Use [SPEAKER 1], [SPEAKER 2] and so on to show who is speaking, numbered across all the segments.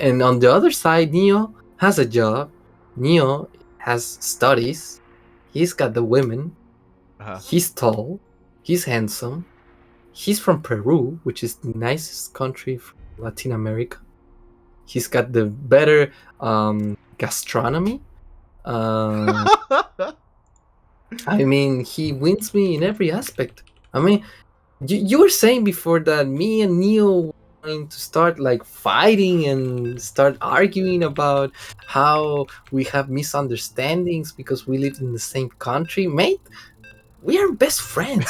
[SPEAKER 1] And on the other side, Neo has a job. Neo has studies. He's got the women. He's tall. He's handsome. He's from Peru, which is the nicest country from Latin America. He's got the better gastronomy. I mean, he wins me in every aspect. I mean, you were saying before that me and Neo going to start like fighting and start arguing about how we have misunderstandings because we live in the same country, mate. We are best friends.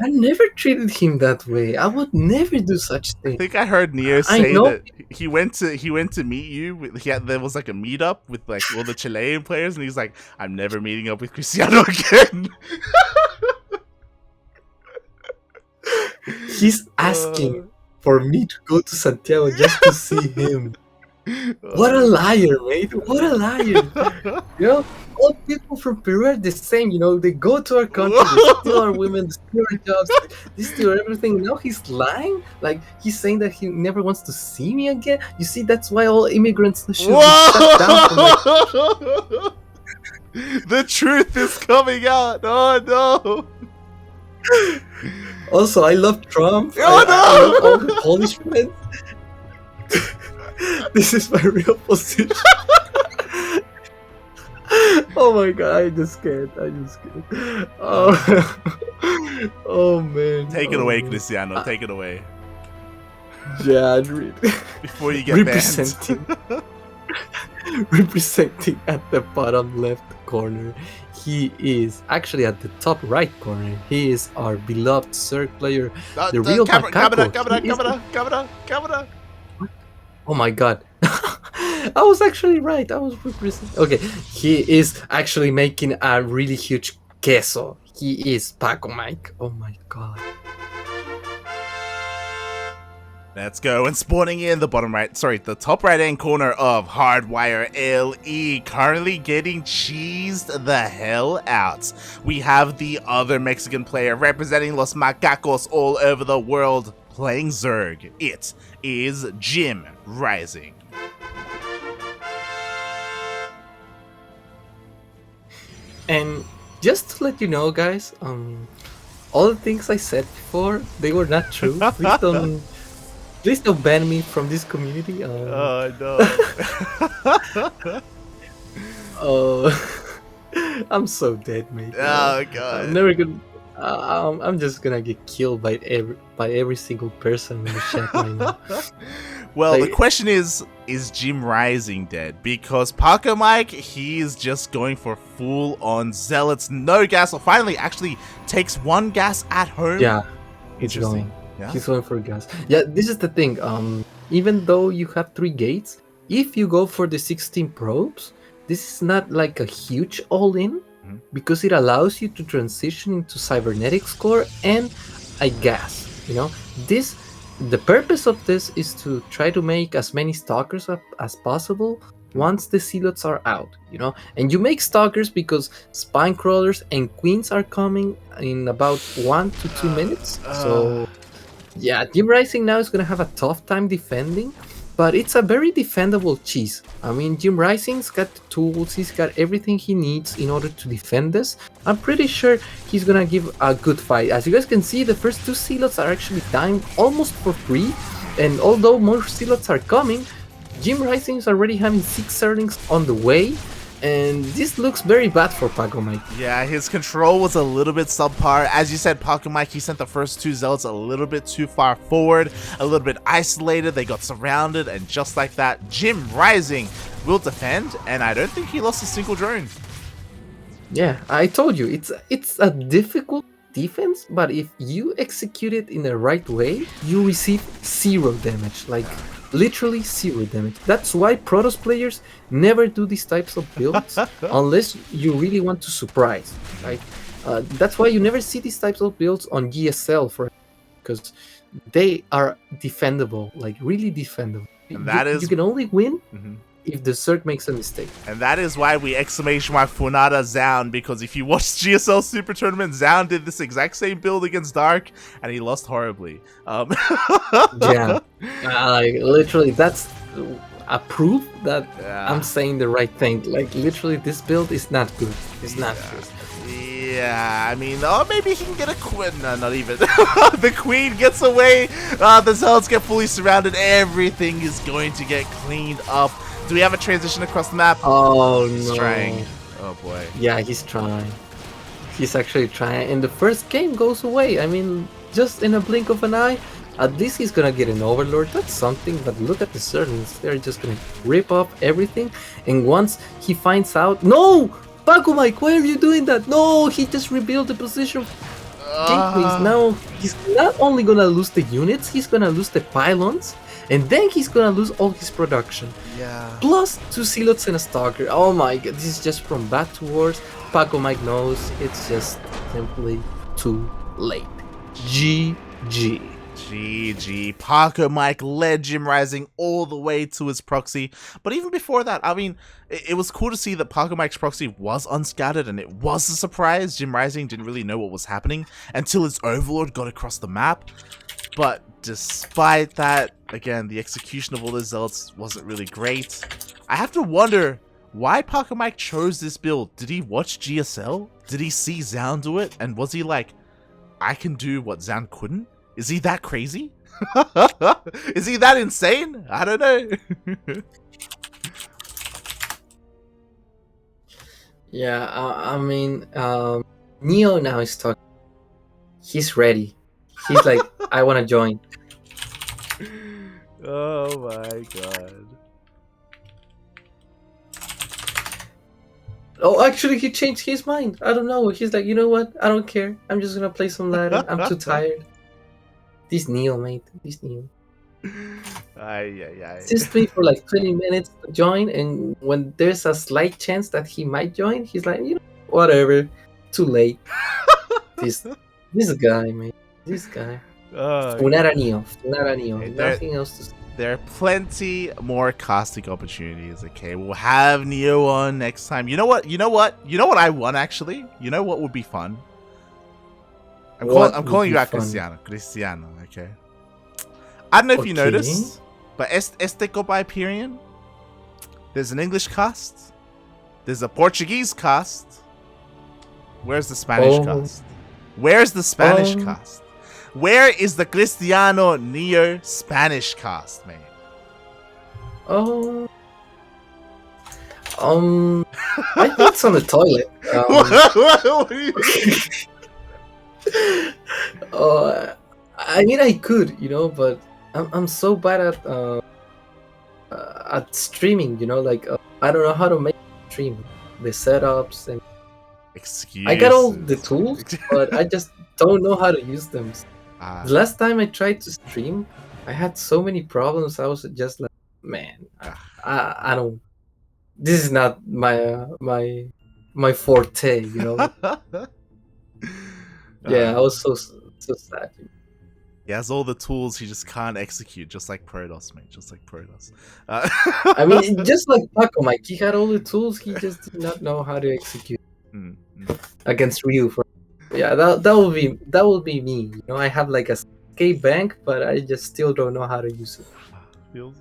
[SPEAKER 1] I never treated him that way. I would never do such thing.
[SPEAKER 2] I think I heard Neo say that he went to meet you. There was like a meetup with like all the Chilean players, and he's like, "I'm never meeting up with Cristiano again."
[SPEAKER 1] He's asking for me to go to Santiago just to see him. What a liar, mate! What a liar! You know, all people from Peru are the same. You know, they go to our country, they steal our women, they steal our jobs, they steal everything. Now he's lying. Like he's saying that he never wants to see me again. You see, that's why all immigrants should be shut down.
[SPEAKER 2] The truth is coming out. Oh no!
[SPEAKER 1] Also, I love Trump.
[SPEAKER 2] Oh
[SPEAKER 1] I love all the Polish friends. This is my real position. Oh my god, I just can't. Oh man.
[SPEAKER 2] Take it away, Cristiano. Take it away.
[SPEAKER 1] Yeah,
[SPEAKER 2] before you get
[SPEAKER 1] representing, representing at the bottom left corner. He is actually at the top right corner. He is our beloved Zerg player, the real
[SPEAKER 2] camera.
[SPEAKER 1] Oh my god. I was actually right. I was representing. Okay, he is actually making a really huge queso. He is Pacomike. Oh my god.
[SPEAKER 2] Let's go. And spawning in the the top right hand corner of Hardwire LE, currently getting cheesed the hell out. We have the other Mexican player representing Los Macacos all over the world playing Zerg. It is JimRising.
[SPEAKER 1] And just to let you know, guys, all the things I said before, they were not true. Please don't ban me from this community.
[SPEAKER 2] Oh
[SPEAKER 1] no. I'm so dead, mate.
[SPEAKER 2] Oh god.
[SPEAKER 1] I'm never gonna. I'm just gonna get killed by every single person in the chat right now.
[SPEAKER 2] Well, the question is JimRising dead? Because Pacomike, he is just going for full-on zealots, no gas, or finally actually takes one gas at home.
[SPEAKER 1] Yeah, he's going. Yeah? He's going for gas. Yeah, this is the thing. Even though you have 3 gates, if you go for the 16 probes, this is not like a huge all-in, because it allows you to transition into cybernetics core and a gas. You know, the purpose of this is to try to make as many stalkers as possible once the zealots are out, you know. And you make stalkers because spine crawlers and queens are coming in about 1 to 2 minutes. So yeah, JimRising now is gonna have a tough time defending, but it's a very defendable cheese. I mean, JimRising's got the tools, he's got everything he needs in order to defend this. I'm pretty sure he's gonna give a good fight. As you guys can see, the first 2 zealots are actually dying almost for free, and although more zealots are coming, JimRising is already having 6 Zerglings on the way, and this looks very bad for Pacomike.
[SPEAKER 2] Yeah, his control was a little bit subpar. As you said, Pacomike, he sent the first 2 zealots a little bit too far forward, a little bit isolated, they got surrounded, and just like that, JimRising will defend, and I don't think he lost a single drone.
[SPEAKER 1] Yeah, I told you, it's a difficult defense, but if you execute it in the right way, you receive 0 damage, like literally 0 damage. That's why Protoss players never do these types of builds unless you really want to surprise, right? That's why you never see these types of builds on GSL, because they are defendable, like really defendable.
[SPEAKER 2] And that is...
[SPEAKER 1] You can only win if the Zerg makes a mistake.
[SPEAKER 2] And that is why we exclamation mark Funada Zaun, because if you watch GSL Super Tournament, Zaun did this exact same build against Dark, and he lost horribly.
[SPEAKER 1] Yeah, literally, that's a proof that I'm saying the right thing. Like, literally, this build is not good. It's not good.
[SPEAKER 2] Yeah, I mean, maybe he can get a queen. No, not even. The queen gets away. The Zealots get fully surrounded. Everything is going to get cleaned up. Do we have a transition across the map?
[SPEAKER 1] Oh, no.
[SPEAKER 2] He's trying. Oh, boy.
[SPEAKER 1] Yeah, he's trying. He's actually trying. And the first game goes away. I mean, just in a blink of an eye. At least he's gonna get an Overlord. That's something. But look at the servants. They're just gonna rip up everything. And once he finds out... No! Pacomike, why are you doing that? No, he just rebuilt the position. Gateways. Now he's not only gonna lose the units, he's gonna lose the pylons, and then he's gonna lose all his production.
[SPEAKER 2] Yeah.
[SPEAKER 1] Plus 2 Zealots and a Stalker. Oh my god, this is just from bad to worse. Pacomike knows it's just simply too late. GG.
[SPEAKER 2] GG. Pacomike led JimRising all the way to his proxy. But even before that, I mean, it was cool to see that Pacomike's proxy was unscattered, and it was a surprise. JimRising didn't really know what was happening until his Overlord got across the map. But despite that, again, the execution of all the Zealots wasn't really great. I have to wonder why Pacomike chose this build. Did he watch GSL? Did he see Zaun do it? And was he like, I can do what Zaun couldn't? Is he that crazy? Is he that insane? I don't know.
[SPEAKER 1] Yeah, I mean, Neo now is talking. He's ready. He's like, I want to join.
[SPEAKER 2] Oh my god.
[SPEAKER 1] Oh, actually, he changed his mind. I don't know. He's like, you know what? I don't care. I'm just gonna play some ladder. I'm too tired. This Neo, mate. This Neo. Just wait for like 20 minutes to join, and when there's a slight chance that he might join, he's like, you know, whatever. Too late. this guy, mate. This guy. Funara Neo. Hey, nothing else to say.
[SPEAKER 2] There are plenty more casting opportunities, okay? We'll have Neo on next time. You know what I want, actually? You know what would be fun? I'm calling you out Cristiano, okay? I don't know if you noticed, but este Copa Hyperion, there's an English cast, there's a Portuguese cast. Where's the Spanish cast? Where's the Spanish cast? Where is the Cristiano Neo Spanish cast, man?
[SPEAKER 1] I think it's on the toilet.
[SPEAKER 2] What do you mean?
[SPEAKER 1] I mean, I could, you know, but I'm so bad at streaming, you know, like I don't know how to make a stream, the setups, and I got all the tools, but I just don't know how to use them. The last time I tried to stream, I had so many problems. I was just like, man, I don't. This is not my forte, you know. Yeah, I was so sad.
[SPEAKER 2] He has all the tools, he just can't execute, just like Protoss, mate. Just like Protoss.
[SPEAKER 1] I mean, just like Pacomike, he had all the tools, he just did not know how to execute against Ryu. Yeah, that will be me. You know, I have like a escape bank, but I just still don't know how to use it.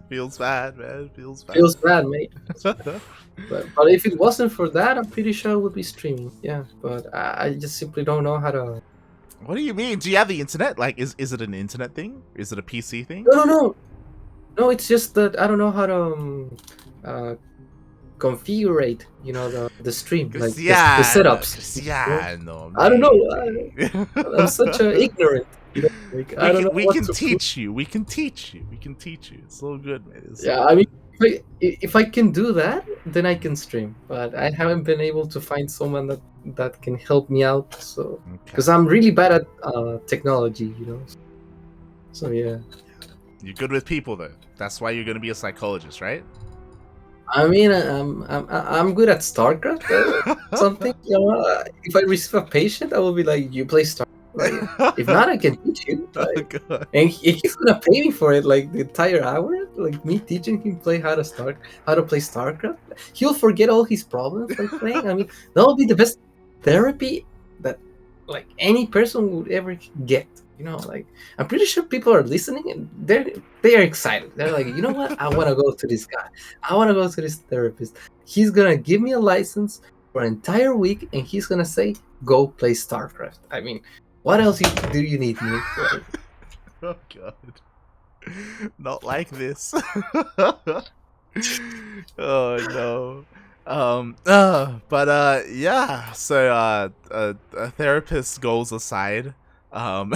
[SPEAKER 2] Feels bad, man. Feels
[SPEAKER 1] bad, mate. But if it wasn't for that, I'm pretty sure I would be streaming. Yeah, but I just simply don't know how to.
[SPEAKER 2] What do you mean? Do you have the internet? Like, is it an internet thing? Is it a PC thing?
[SPEAKER 1] No. It's just that I don't know how to configure, you know, the stream, like the setups.
[SPEAKER 2] Yeah, no.
[SPEAKER 1] I don't know. I'm such an ignorant. You know, like, I don't know.
[SPEAKER 2] We can teach you. We can teach you. It's so good, man.
[SPEAKER 1] I mean, if I can do that, then I can stream. But I haven't been able to find someone that can help me out. So, because I'm really bad at technology, you know. So yeah.
[SPEAKER 2] You're good with people, though. That's why you're gonna be a psychologist, right?
[SPEAKER 1] I mean, I'm good at StarCraft or something. You know, if I receive a patient, I will be like, "You play StarCraft?" Like, if not, I can teach you. Like,
[SPEAKER 2] Oh god.
[SPEAKER 1] and he's gonna pay me for it, like the entire hour, like me teaching him how to play StarCraft. He'll forget all his problems by playing. I mean, that'll be the best therapy that like any person would ever get. You know, like I'm pretty sure people are listening and they are excited. They're like, you know what? I want to go to this guy. I want to go to this therapist. He's gonna give me a license for an entire week, and he's gonna say, "Go play StarCraft." I mean, what else do you need me? Like,
[SPEAKER 2] Oh god. Not like this. Oh no. Yeah, so therapist goals aside, and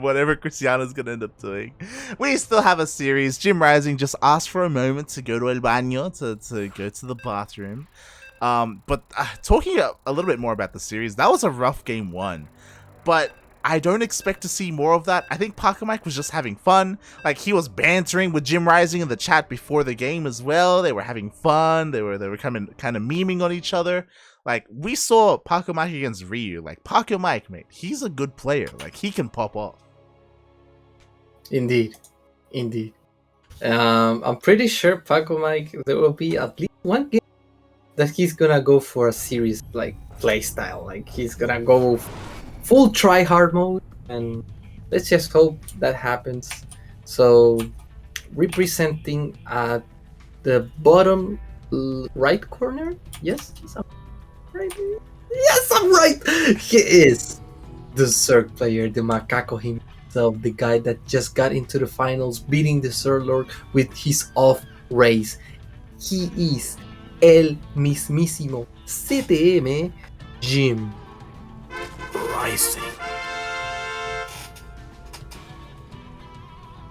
[SPEAKER 2] whatever Cristiano's gonna end up doing, we still have a series. JimRising just asked for a moment to go to el baño, to go to the bathroom. But talking a little bit more about the series, that was a rough game one, but I don't expect to see more of that. I think Pacomike was just having fun. Like, he was bantering with JimRising in the chat before the game as well. They were having fun. They were kind of memeing on each other. Like, we saw Pacomike against Ryu. Like, Pacomike, mate, he's a good player. Like, he can pop off.
[SPEAKER 1] Indeed. I'm pretty sure Pacomike, there will be at least one game that he's gonna go for a serious like playstyle. Like, he's gonna go full try hard mode, and let's just hope that happens. So, representing at the bottom right corner, yes, I'm right. Yes, I'm right. He is the Zerg player, the macaco himself, the guy that just got into the finals, beating the Zerg Lord with his off race. He is el mismísimo CTM JimRising.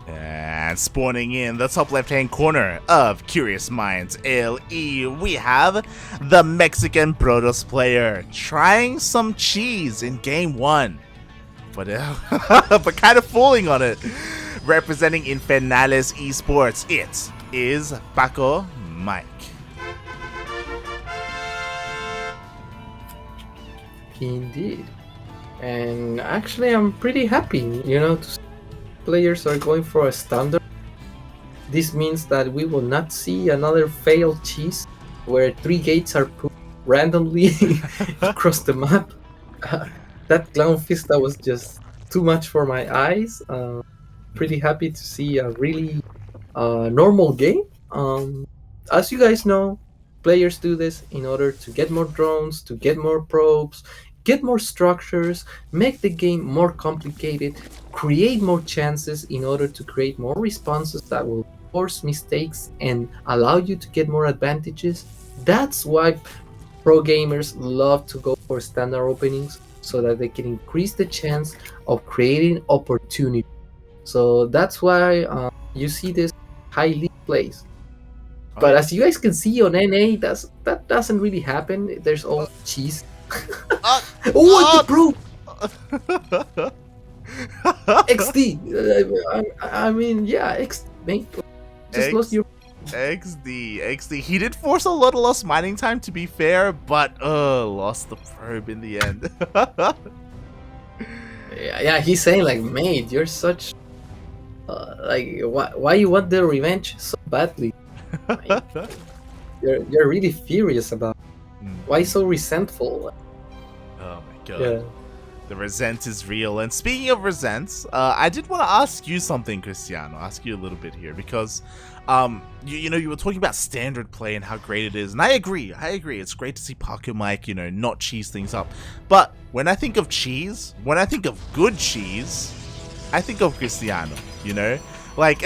[SPEAKER 2] And spawning in the top left-hand corner of Curious Minds LE, we have the Mexican Protoss player trying some cheese in game one, but but kind of falling on it. Representing Infernales Esports, it is Pacomike.
[SPEAKER 1] Indeed. And actually, I'm pretty happy, to see players are going for a standard. This means that we will not see another failed cheese where 3 gates are put randomly across the map. That clown fista was just too much for my eyes. Pretty happy to see a really normal game. As you guys know, players do this in order to get more drones, to get more probes, get more structures, make the game more complicated, create more chances in order to create more responses that will force mistakes and allow you to get more advantages. That's why pro gamers love to go for standard openings, so that they can increase the chance of creating opportunity. So that's why you see this high league plays. But as you guys can see on NA, that doesn't really happen. There's all cheese. Oh, bro! XD. I mean, yeah, mate. Just lost your
[SPEAKER 2] XD. He did force a lot of lost mining time, to be fair, but lost the probe in the end.
[SPEAKER 1] Yeah, he's saying like, mate, you're such like, why you want the revenge so badly? You're really furious about it. Why so resentful?
[SPEAKER 2] Oh my god.
[SPEAKER 1] Yeah.
[SPEAKER 2] The resent is real. And speaking of resents, I did want to ask you something, Cristiano. Ask you a little bit here, because you were talking about standard play and how great it is, and I agree. It's great to see Pacomike, not cheese things up. But when I think of cheese, when I think of good cheese, I think of Cristiano. Like,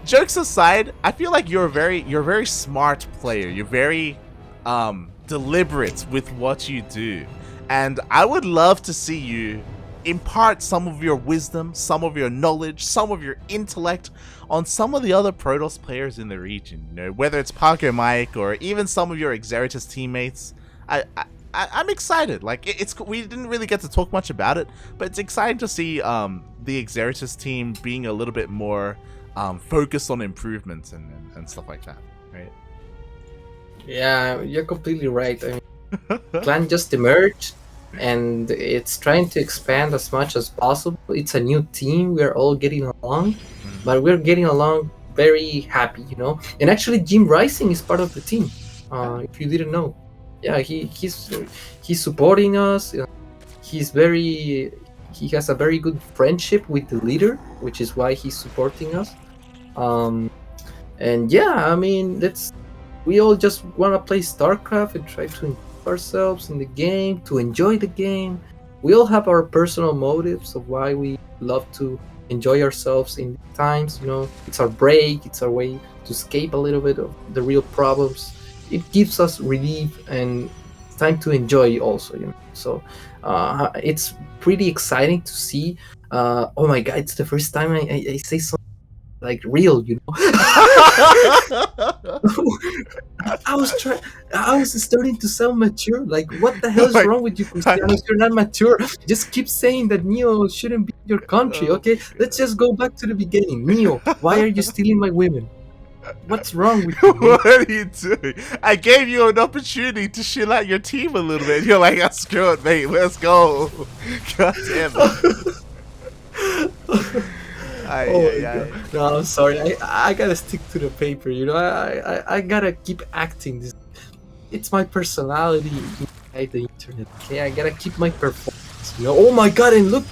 [SPEAKER 2] jokes aside, I feel like you're a very smart player. You're very deliberate with what you do, and I would love to see you impart some of your wisdom, some of your knowledge, some of your intellect on some of the other Protoss players in the region. Whether it's Pacomike or even some of your Exeritus teammates. I'm excited. Like, we didn't really get to talk much about it, but it's exciting to see the Exeritus team being a little bit more focused on improvements and stuff like that, right?
[SPEAKER 1] Yeah, you're completely right. I mean, Clan just emerged. and it's trying to expand as much as possible. It's a new team. We're all getting along, but we're getting along very happy, you know. And actually, JimRising is part of the team. If you didn't know, yeah, he's supporting us. He has a very good friendship with the leader, which is why he's supporting us. And yeah, I mean, we all just want to play StarCraft and try to improve ourselves in the game, to enjoy the game. We all have our personal motives of why we love to enjoy ourselves in times, you know. It's our break, it's our way to escape a little bit of the real problems. It gives us relief and time to enjoy also, you know. So it's pretty exciting to see. Oh my god, it's the first time I say something like real, you know. I was starting to sound mature. Like, what the hell is wrong with you, CristianoX? You're not mature. Just keep saying that Neo shouldn't be in your country, okay? Let's just go back to the beginning. Neo, why are you stealing my women? What's wrong with you?
[SPEAKER 2] What are you doing? I gave you an opportunity to chill out your team a little bit. You're like, oh, screw it, mate. Let's go. God damn it.
[SPEAKER 1] No, I'm sorry. I gotta stick to the paper. You know, I gotta keep acting. It's my personality inside the internet. Okay, I gotta keep my performance. You know. Oh my god! And look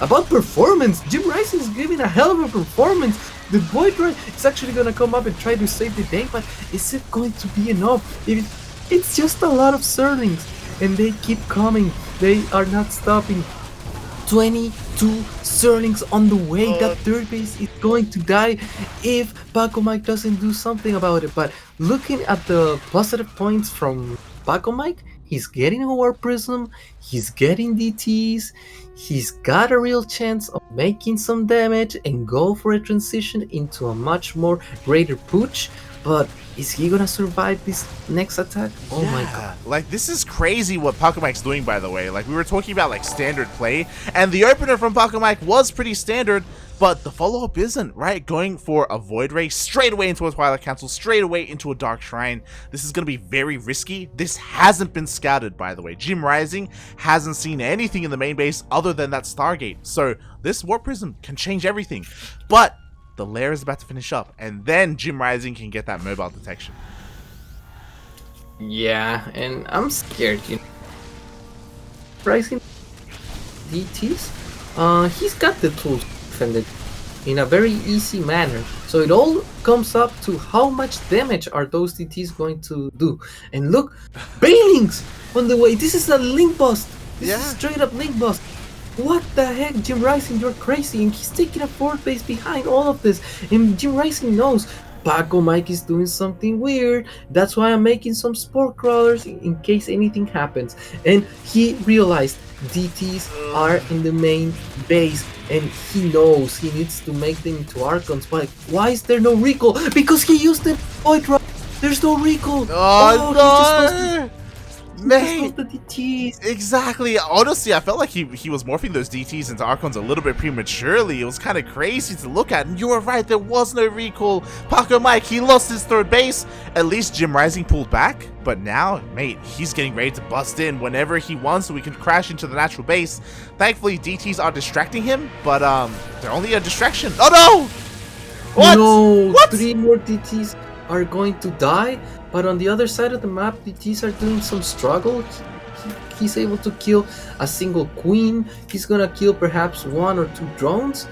[SPEAKER 1] about performance. JimRising is giving a hell of a performance. The boy droid is actually gonna come up and try to save the day, but is it going to be enough? It's just a lot of Zerlings, and they keep coming. They are not stopping. 22 Zerlings on the way. That third base is going to die if Pacomike doesn't do something about it. But looking at the positive points from Pacomike, he's getting a War Prism, he's getting DTs, he's got a real chance of making some damage and go for a transition into a much more greater pooch. But is he gonna survive this next attack? Oh my god.
[SPEAKER 2] Like, this is crazy what Pacomike's doing, by the way. Like, we were talking about, like, standard play, and the opener from Pacomike was pretty standard, but the follow-up isn't, right? Going for a Void Ray straight away into a Twilight Council, straight away into a Dark Shrine. This is going to be very risky. This hasn't been scouted, by the way. JimRising hasn't seen anything in the main base other than that Stargate. So this Warp Prism can change everything. But the lair is about to finish up, and then JimRising can get that mobile detection.
[SPEAKER 1] Yeah, and I'm scared, you know. Rising DTs, he's got the tools to defend it in a very easy manner. So it all comes up to how much damage are those DTs going to do. And look, Banelings on the way. This is a link bust. This is straight up link bust. What the heck, JimRising, you're crazy. And he's taking a fourth base behind all of this. And JimRising knows Pacomike is doing something weird. That's why I'm making some spore crawlers in case anything happens. And he realized DTs are in the main base, and he knows he needs to make them into Archons. But why is there no recall? Because he used the Void Rod. There's no recall.
[SPEAKER 2] Oh no! Mate,
[SPEAKER 1] the DTs.
[SPEAKER 2] Exactly. Honestly, I felt like he was morphing those DTs into Archons a little bit prematurely. It was kind of crazy to look at. And you were right, there was no recall. Pacomike, he lost his third base. At least JimRising pulled back. But now, mate, he's getting ready to bust in whenever he wants so we can crash into the natural base. Thankfully, DTs are distracting him, but they're only a distraction. Oh no! What?
[SPEAKER 1] No,
[SPEAKER 2] what?
[SPEAKER 1] 3 more DTs are going to die. But on the other side of the map, DTs are doing some struggle. He's able to kill a single queen. He's gonna kill perhaps 1 or 2 drones.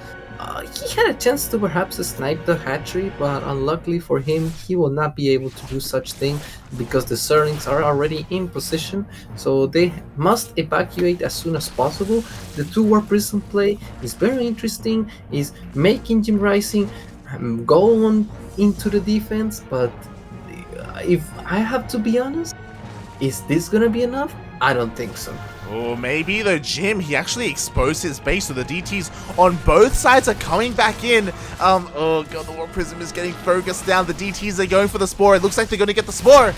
[SPEAKER 1] He had a chance to perhaps snipe the hatchery, but unluckily for him, he will not be able to do such thing because the Zerlings are already in position, so they must evacuate as soon as possible. The 2 War Prism play is very interesting, is making JimRising go on into the defense, but if I have to be honest, is this gonna be enough? I don't think so.
[SPEAKER 2] Oh, maybe though. Jim, he actually exposed his base, so the DTs on both sides are coming back in. Oh god, the War Prism is getting focused down. The DTs are going for the Spore. It looks like they're gonna get the Spore.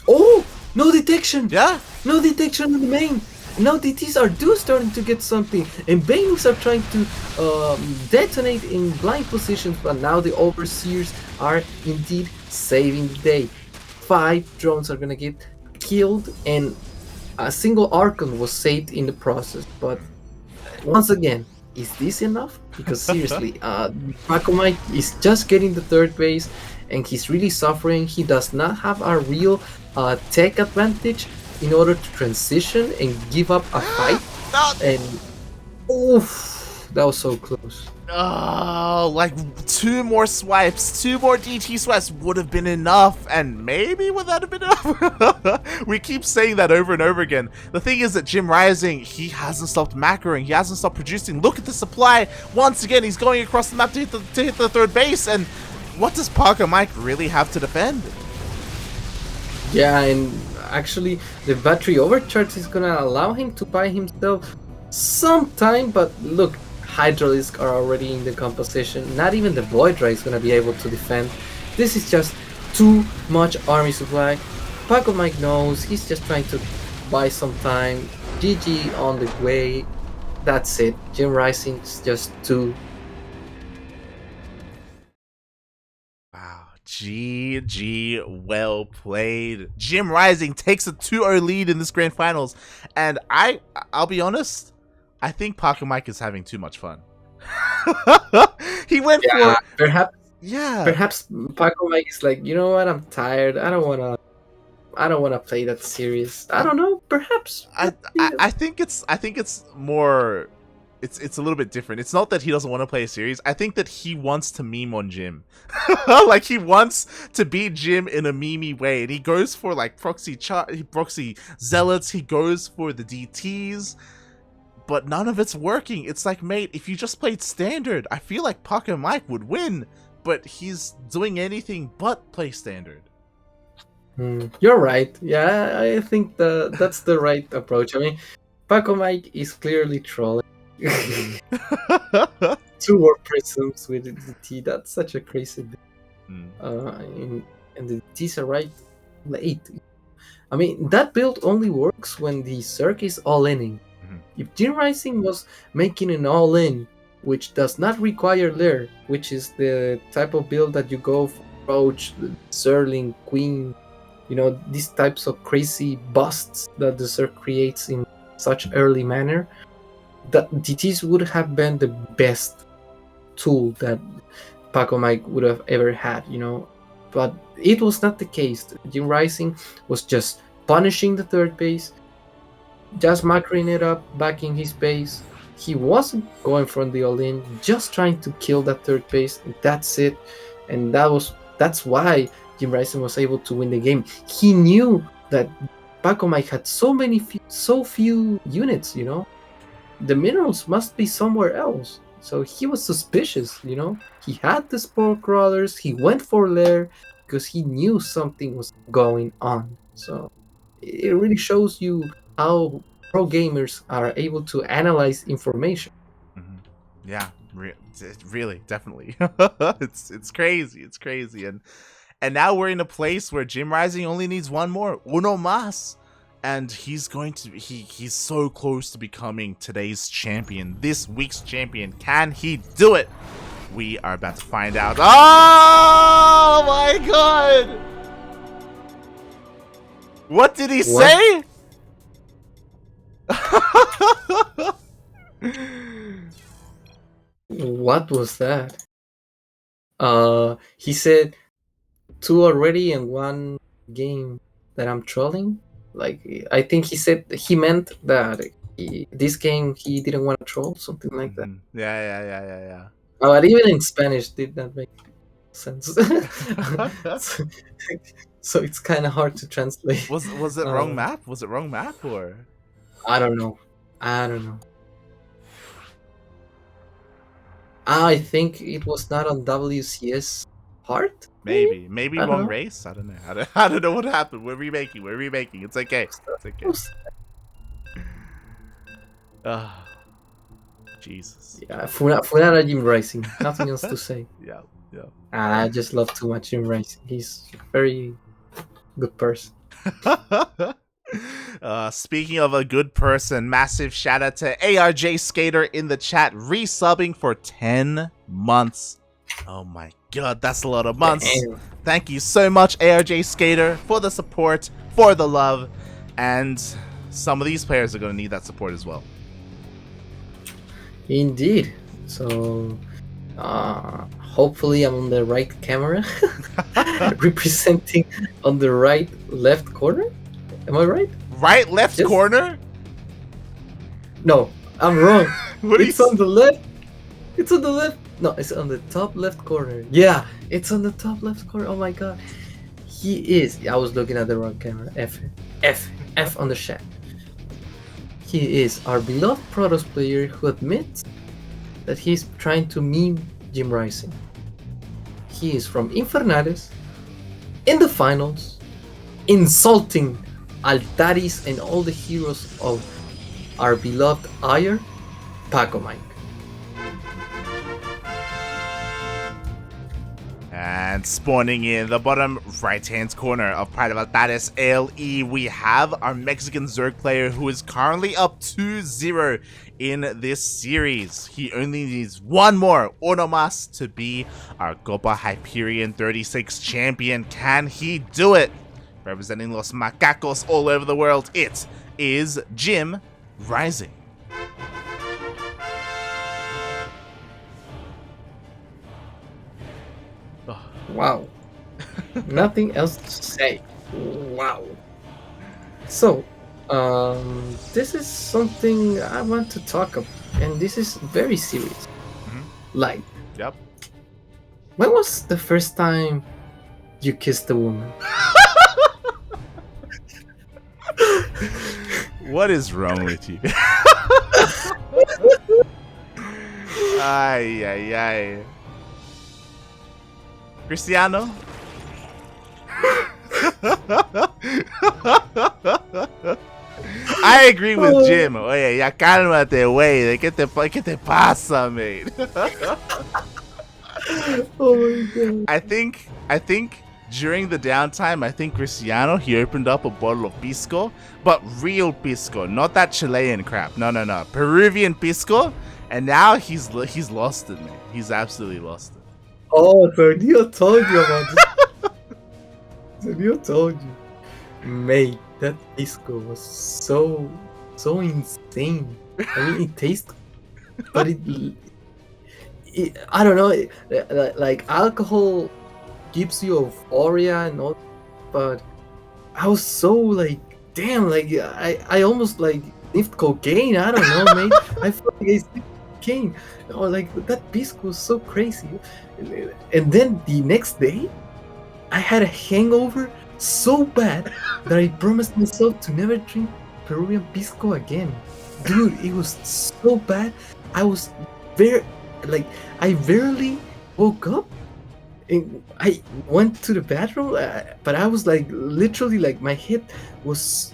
[SPEAKER 1] Oh, no detection.
[SPEAKER 2] Yeah.
[SPEAKER 1] No detection in the main. Now DTs are starting to get something, and Banelings are trying to detonate in blind positions, but now the Overseers are indeed saving the day. 5 drones are gonna get killed, and a single Archon was saved in the process. But once again, is this enough? Because seriously, Pacomike is just getting the third base, and he's really suffering. He does not have a real tech advantage in order to transition and give up a fight. And oof, that was so close.
[SPEAKER 2] Oh, like 2 more swipes, 2 more DT swipes would have been enough, and maybe would that have been enough? We keep saying that over and over again. The thing is that JimRising, he hasn't stopped macroing, he hasn't stopped producing. Look at the supply. Once again, he's going across the map to hit the third base, and what does Pacomike really have to defend?
[SPEAKER 1] Yeah, and actually, the battery overcharge is gonna allow him to buy himself some time, but look, Hydralisk are already in the composition. Not even the Voidra is gonna be able to defend. This is just too much army supply. Pacomike knows, he's just trying to buy some time. GG on the way. That's it. JimRising is just too.
[SPEAKER 2] Wow. GG, well played. JimRising takes a 2-0 lead in this grand finals, and I'll be honest, I think Pacomike is having too much fun. He went for
[SPEAKER 1] perhaps
[SPEAKER 2] perhaps
[SPEAKER 1] Pacomike is like, you know what, I'm tired. I don't wanna play that serious. I don't know, perhaps.
[SPEAKER 2] I think it's more, it's a little bit different. It's not that he doesn't want to play a series. I think that he wants to meme on Jim. Like, he wants to beat Jim in a memey way, and he goes for like proxy zealots, he goes for the DTs, but none of it's working. It's like, mate, if you just played standard, I feel like Pacomike would win, but he's doing anything but play standard.
[SPEAKER 1] You're right. Yeah, I think that's the right approach. I mean, Pacomike is clearly trolling. 2 war prisms with the DT. That's such a crazy thing. And the DTs are right late. I mean, that build only works when the Zerg is all-inning. If JimRising was making an all-in, which does not require Lair, which is the type of build that you go for Roach, Zerling, Queen, you know, these types of crazy busts that the Zerg creates in such early manner, the DTs would have been the best tool that Pacomike would have ever had, you know. But it was not the case. JimRising was just punishing the third base, just macroing it up, backing his base. He wasn't going from the all-in, just trying to kill that third base. That's it. And that's why JimRising was able to win the game. He knew that Pacomike had so few units, you know. The minerals must be somewhere else. So he was suspicious, you know. He had the Spore Crawlers, he went for Lair because he knew something was going on. So it really shows you how pro gamers are able to analyze information.
[SPEAKER 2] Yeah, really, definitely. It's crazy, and now we're in a place where JimRising only needs one more, uno más, and he's so close to becoming today's champion, this week's champion. Can he do it? We are about to find out. Oh my god! What did he say?
[SPEAKER 1] What was that? He said 2 already and 1 game that I'm trolling. Like, I think he meant that this game he didn't want to troll, something like that.
[SPEAKER 2] Yeah.
[SPEAKER 1] But even in Spanish, did that make sense? So it's kind of hard to translate.
[SPEAKER 2] Was it wrong map? Was it wrong map, or?
[SPEAKER 1] I don't know. I think it was not on WCS part.
[SPEAKER 2] Maybe wrong race. I don't know. I don't know what happened. We're remaking. It's okay. Jesus.
[SPEAKER 1] Yeah, Funara JimRising. Nothing else to say.
[SPEAKER 2] Yeah.
[SPEAKER 1] I just love too much JimRising. He's a very good person.
[SPEAKER 2] Speaking of a good person, massive shout out to ARJ Skater in the chat, resubbing for 10 months. Oh my god, that's a lot of months. Damn. Thank you so much, ARJ Skater, for the support, for the love, and some of these players are going to need that support as well.
[SPEAKER 1] Indeed. So, hopefully I'm on the right camera, representing on the left corner. Am I right?
[SPEAKER 2] Right, left corner?
[SPEAKER 1] No, I'm wrong.
[SPEAKER 2] It's
[SPEAKER 1] on the left. It's on the left. No, it's on the top left corner. Yeah, it's on the top left corner. Oh my god. He is. I was looking at the wrong camera. F on the chat. He is our beloved Protoss player who admits that he's trying to meme JimRising. He is from Infernales, in the finals, insulting Altaris and all the heroes of our beloved Ire, Pacomike.
[SPEAKER 2] And spawning in the bottom right-hand corner of Pride of Altaris LE, we have our Mexican Zerg player who is currently up 2-0 in this series. He only needs one more, uno más, to be our Copa Hyperion 36 champion. Can he do it? Representing Los Macacos all over the world, it is JimRising.
[SPEAKER 1] Wow. Nothing else to say. Wow. So, this is something I want to talk about, and this is very serious. Like,
[SPEAKER 2] yep.
[SPEAKER 1] When was the first time you kissed a woman?
[SPEAKER 2] What is wrong with you? Ay, ay, ay. Cristiano? I agree with Jim. Oye, ya cálmate, güey. ¿Qué te pasa, mate?
[SPEAKER 1] Oh my god.
[SPEAKER 2] I think during the downtime, I think Cristiano, he opened up a bottle of pisco, but real pisco, not that Chilean crap. No. Peruvian pisco, and now he's lost it, man. He's absolutely lost it.
[SPEAKER 1] Oh, so Neo told you about this. So Neo told you. Mate, that pisco was so insane. I mean, it tastes, but it I don't know, like alcohol gives you euphoria and all, but I was so like, damn, like I almost like sniffed cocaine. I don't know, mate. I felt like I sniffed cocaine. Oh, like that pisco was so crazy. And then the next day, I had a hangover so bad that I promised myself to never drink Peruvian pisco again. Dude, it was so bad. I was I barely woke up. And I went to the bathroom, but I was like, literally, like my head was.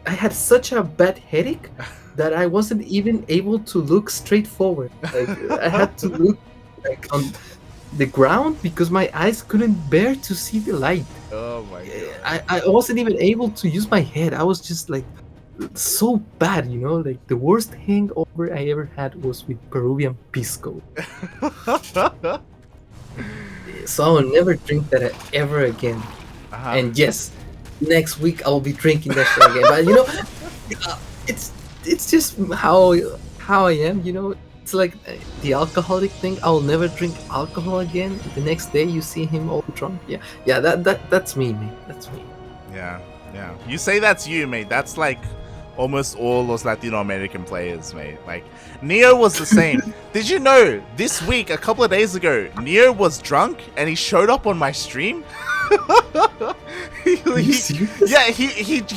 [SPEAKER 1] I had such a bad headache that I wasn't even able to look straight forward. Like I had to look like on the ground because my eyes couldn't bear to see the light.
[SPEAKER 2] Oh my god!
[SPEAKER 1] I wasn't even able to use my head. I was just like so bad, you know. Like the worst hangover I ever had was with Peruvian pisco. So I'll never drink that ever again. And yes, next week I'll be drinking that shit again. But you know, it's just how I am. You know, it's like the alcoholic thing. I'll never drink alcohol again. The next day you see him all drunk. Yeah. That's me, mate. That's me.
[SPEAKER 2] Yeah. You say that's you, mate. That's like almost all those Latino American players, mate. Like Neo was the same. Did you know this week, a couple of days ago, Neo was drunk and he showed up on my stream? he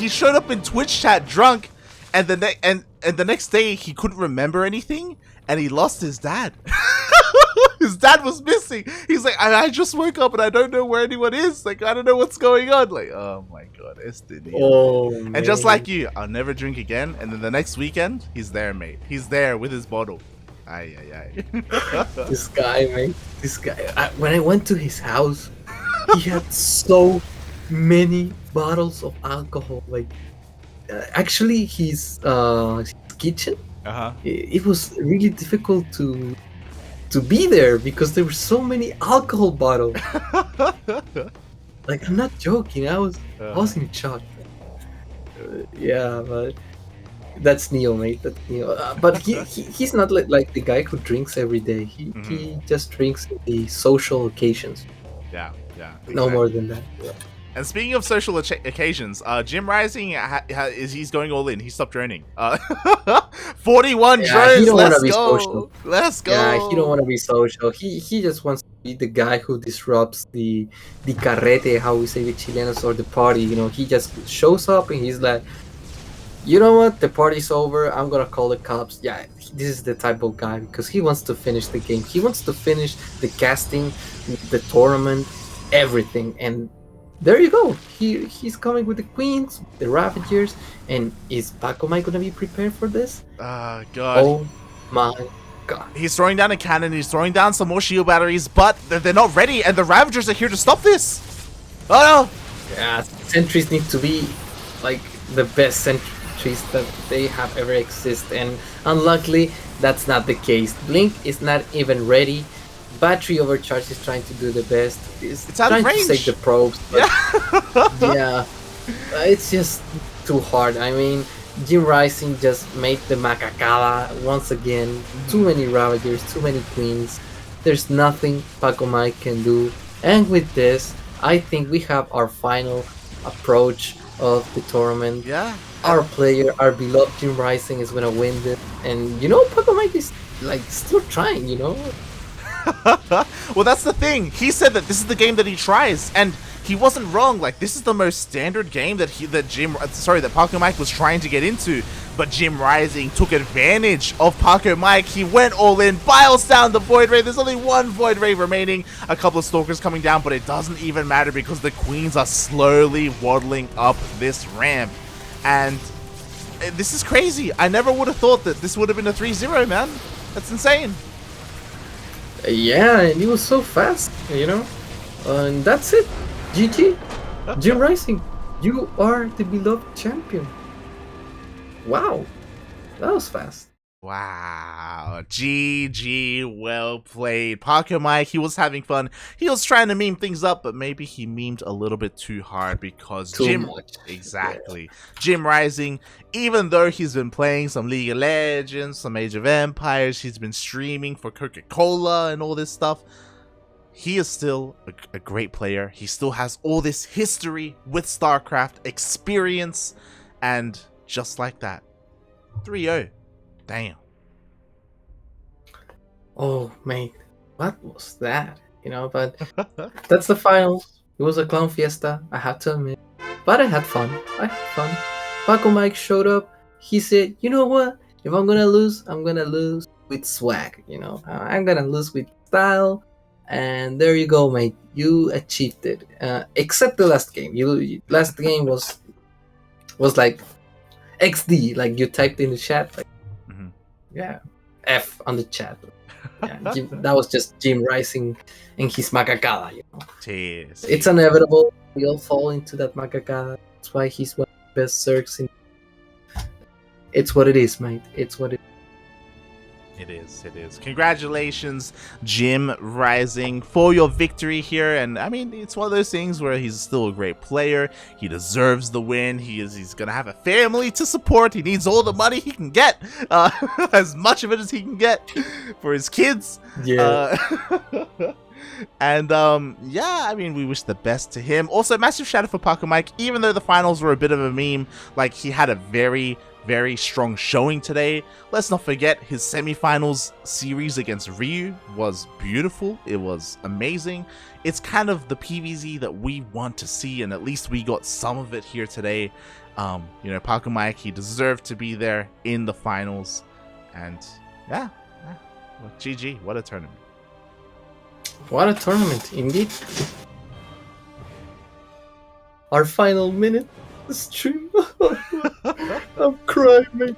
[SPEAKER 2] showed up in Twitch chat drunk, and the next day he couldn't remember anything, and he lost his dad. His dad was missing. He's like, I just woke up and I don't know where anyone is. Like, I don't know what's going on. Like, oh my god, and just like you, I'll never drink again. And then the next weekend, he's there, mate. He's there with his bottle. Ay.
[SPEAKER 1] This guy, mate. This guy. When I went to his house, he had so many bottles of alcohol. Like, actually, his kitchen. It was really difficult to be there because there were so many alcohol bottles. Like, I'm not joking. I was in shock. Yeah, but That's Neo, mate. That's Neo. But he's not like the guy who drinks every day. He just drinks in the social occasions.
[SPEAKER 2] Yeah, exactly.
[SPEAKER 1] No more than that. Yeah.
[SPEAKER 2] And speaking of social occasions, JimRising he's going all in. He stopped droning. 41 drones. Let's go.
[SPEAKER 1] Social.
[SPEAKER 2] Let's go.
[SPEAKER 1] Yeah, he don't want to be social. He just wants to be the guy who disrupts the carrete, how we say the Chilenos, or the party. He just shows up and he's like, you know what? The party's over. I'm gonna call the cops. Yeah, this is the type of guy because he wants to finish the game. He wants to finish the casting, the tournament, everything. And there you go. He's coming with the queens, the Ravagers, and is Pacomike gonna be prepared for this?
[SPEAKER 2] God.
[SPEAKER 1] Oh my god.
[SPEAKER 2] He's throwing down a cannon. He's throwing down some more shield batteries, but they're not ready, and the Ravagers are here to stop this. Oh no!
[SPEAKER 1] Yeah, sentries need to be like the best sentries that they have ever existed, and unluckily that's not the case. Blink is not even ready. Battery overcharge is trying to do the best.
[SPEAKER 2] It's out
[SPEAKER 1] trying
[SPEAKER 2] of range.
[SPEAKER 1] to save the probes, but yeah, it's just too hard. I mean, JimRising just made the Macacada once again. Too many Ravagers, too many Queens. There's nothing Pacomike can do. And with this, I think we have our final approach of the tournament.
[SPEAKER 2] Yeah.
[SPEAKER 1] Our player, our beloved JimRising, is gonna win this. And Pacomike is like still trying,
[SPEAKER 2] Well, that's the thing. He said that this is the game that he tries, and he wasn't wrong. Like, this is the most standard game that Pacomike was trying to get into. But JimRising took advantage of Pacomike. He went all in, biles down the Void Ray. There's only one Void Ray remaining. A couple of Stalkers coming down, but it doesn't even matter because the Queens are slowly waddling up this ramp. And this is crazy. I never would have thought that this would have been a 3-0, man. That's insane.
[SPEAKER 1] Yeah, and it was so fast, and that's it. GG. JimRising, you are the beloved champion. Wow, that was fast.
[SPEAKER 2] Wow. GG, well played. Pacomike, he was having fun. He was trying to meme things up, but maybe he memed a little bit too hard because
[SPEAKER 1] too much.
[SPEAKER 2] Exactly. Yeah. JimRising, even though he's been playing some League of Legends, some Age of Empires, he's been streaming for Coca-Cola and all this stuff, he is still a great player. He still has all this history with StarCraft, experience, and just like that, 3-0. Damn.
[SPEAKER 1] Oh, mate, what was that? But that's the finals. It was a clown fiesta, I have to admit. But I had fun. Pacomike showed up. He said, you know what? If I'm gonna lose, I'm gonna lose with swag. I'm gonna lose with style. And there you go, mate. You achieved it. Except the last game. Last game was like XD. Like you typed in the chat. Like, yeah, F on the chat. Yeah, that was just JimRising and his Macacada.
[SPEAKER 2] Jeez.
[SPEAKER 1] It's inevitable. We all fall into that Macacada. That's why he's one of the best Zergs. It's what it is, mate. It's what it is.
[SPEAKER 2] It is. Congratulations, JimRising, for your victory here. And I mean, it's one of those things where he's still a great player. He deserves the win. He's gonna have a family to support. He needs all the money he can get, as much of it as he can get for his kids.
[SPEAKER 1] Yeah.
[SPEAKER 2] And yeah, I mean, we wish the best to him. Also, massive shout out for Pacomike. Even though the finals were a bit of a meme, like, he had a very strong showing today. Let's not forget his semifinals series against Ryu was beautiful. It was amazing. It's kind of the PvZ that we want to see, and at least we got some of it here today. Pacomike, he deserved to be there in the finals. And yeah, well, GG, what a tournament.
[SPEAKER 1] What a tournament, indeed. Our final minute of stream. I'm crying, mate.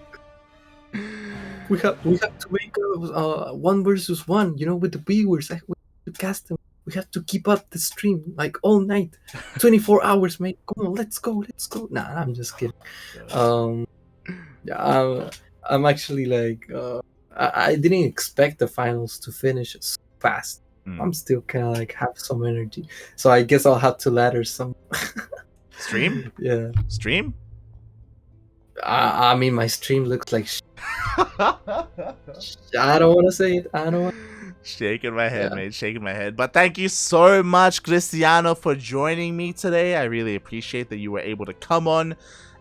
[SPEAKER 1] We have to make 1 versus 1, with the viewers. We have to cast them. We have to keep up the stream like all night, 24 hours, mate. Come on, let's go. Nah, I'm just kidding. Yeah, I'm actually like, I didn't expect the finals to finish so fast. I'm still kind of like have some energy, so I guess I'll have to ladder some.
[SPEAKER 2] Stream?
[SPEAKER 1] Yeah.
[SPEAKER 2] Stream?
[SPEAKER 1] I mean, my stream looks like I don't want to say it. I don't want.
[SPEAKER 2] Shaking my head, mate. Shaking my head. But thank you so much, Cristiano, for joining me today. I really appreciate that you were able to come on.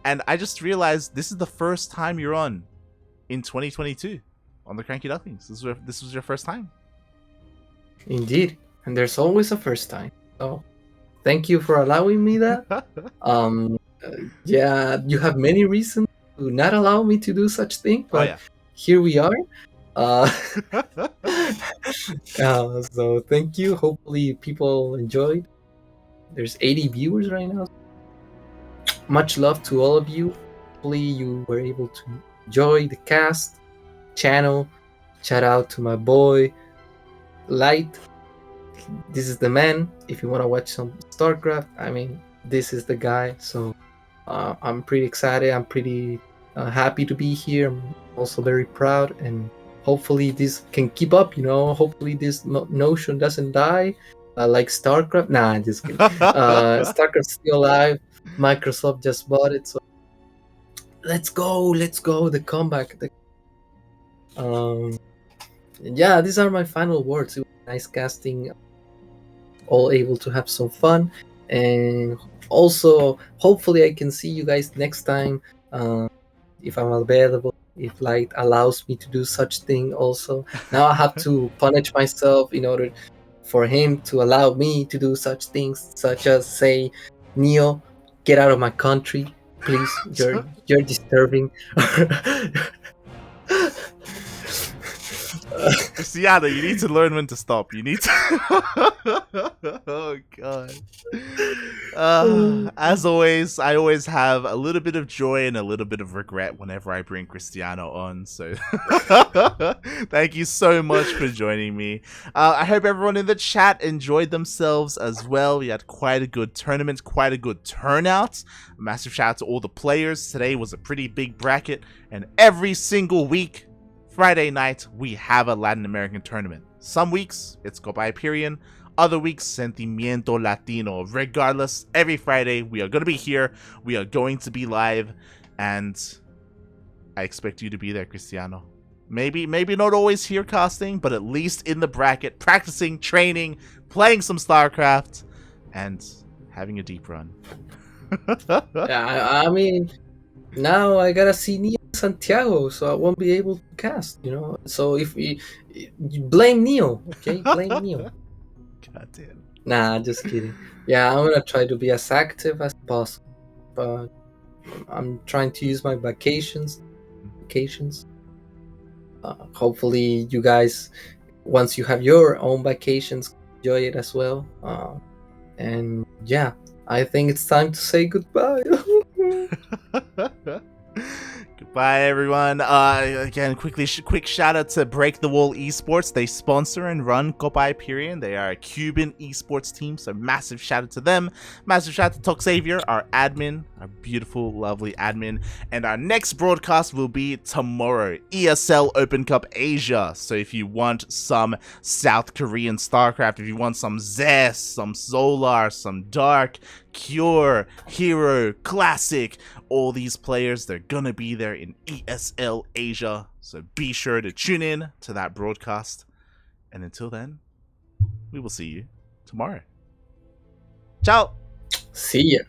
[SPEAKER 2] And I just realized this is the first time you're on in 2022 on the CranKy Ducklings. This was your first time.
[SPEAKER 1] Indeed. And there's always a first time. So thank you for allowing me that. Yeah, you have many reasons to not allow me to do such thing, but here we are. So thank you. Hopefully people enjoyed. There's 80 viewers right now. Much love to all of you. Hopefully you were able to enjoy the cast channel. Shout out to my boy Light. This is the man. If you want to watch some StarCraft, I mean, this is the guy. So I'm pretty excited. I'm pretty happy to be here. I'm also very proud, and hopefully this can keep up. Hopefully this notion doesn't die like StarCraft. Nah, just kidding. StarCraft's still alive. Microsoft just bought it, so let's go. The comeback. Yeah, these are my final words. It was nice casting. All able to have some fun, and also hopefully I can see you guys next time if I'm available, if Light allows me to do such thing. Also now I have to punish myself in order for him to allow me to do such things, such as say, Neo, get out of my country, please. You're disturbing.
[SPEAKER 2] Cristiano, you need to learn when to stop. You need to. Oh god. As always, I always have a little bit of joy and a little bit of regret whenever I bring Cristiano on. So, thank you so much for joining me. I hope everyone in the chat enjoyed themselves as well. We had quite a good tournament, quite a good turnout. A massive shout out to all the players. Today was a pretty big bracket, and every single week, Friday night, we have a Latin American tournament. Some weeks, it's Copa Hyperion. Other weeks, Sentimiento Latino. Regardless, every Friday, we are going to be here. We are going to be live. And I expect you to be there, Cristiano. Maybe not always here casting, but at least in the bracket, practicing, training, playing some StarCraft, and having a deep run.
[SPEAKER 1] Yeah, I mean, now I gotta see Neo Santiago, so I won't be able to cast, So if you blame Neo, okay? Blame Neo.
[SPEAKER 2] God damn.
[SPEAKER 1] Nah, just kidding. Yeah, I'm gonna try to be as active as possible, but I'm trying to use my vacations. Hopefully, you guys, once you have your own vacations, enjoy it as well. And yeah, I think it's time to say goodbye.
[SPEAKER 2] Goodbye, everyone. Again, quick shout out to Break the Wall Esports. They sponsor and run Copa Hyperion. They are a Cuban esports team, so massive shout out to them. Massive shout out to Toxavier, our admin, our beautiful, lovely admin. And our next broadcast will be tomorrow, ESL Open Cup Asia. So if you want some South Korean StarCraft, if you want some Zest, some Solar, some Dark, Cure, Hero, Classic, all these players, they're gonna be there in ESL Asia, so be sure to tune in to that broadcast. And until then, we will see you tomorrow. Ciao!
[SPEAKER 1] See ya!